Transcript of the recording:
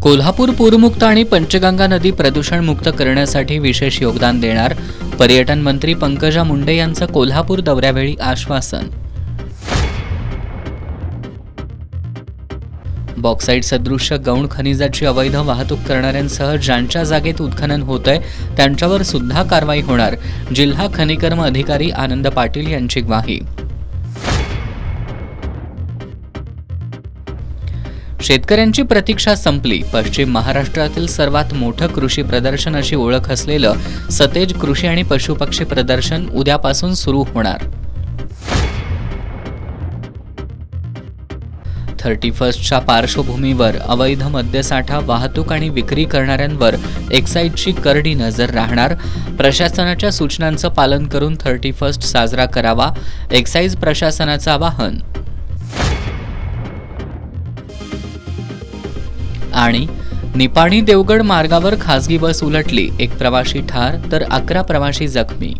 कोल्हापूर पूरमुक्त आणि पंचगंगा नदी प्रदूषणमुक्त करण्यासाठी विशेष योगदान देणार, पर्यटन मंत्री पंकजा मुंडे यांचं कोल्हापूर दौऱ्यावेळी आश्वासन. बॉक्साईट सदृश्य गौण खनिजाची अवैध वाहतूक करणाऱ्यांसह ज्यांच्या जागेत उत्खनन होतंय त्यांच्यावर सुद्धा कारवाई होणार, जिल्हा खनिकर्म अधिकारी आनंद पाटील यांची ग्वाही. शेतकऱ्यांची प्रतीक्षा संपली. पश्चिम महाराष्ट्रातील सर्वात मोठं कृषी प्रदर्शन अशी ओळख असलेलं सतेज कृषी आणि पशुपक्षी प्रदर्शन उद्यापासून सुरू होणार. 31च्या पार्श्वभूमीवर अवैध मद्यसाठा, वाहतूक आणि विक्री करणाऱ्यांवर एक्साईजची करडी नजर राहणार. प्रशासनाच्या सूचनांचं पालन करून 31 साजरा करावा, एक्साईज प्रशासनाचं आवाहन. आणि निपाणी देवगड मार्गावर खासगी बस उलटली, एक प्रवाशी ठार तर 11 प्रवाशी जखमी.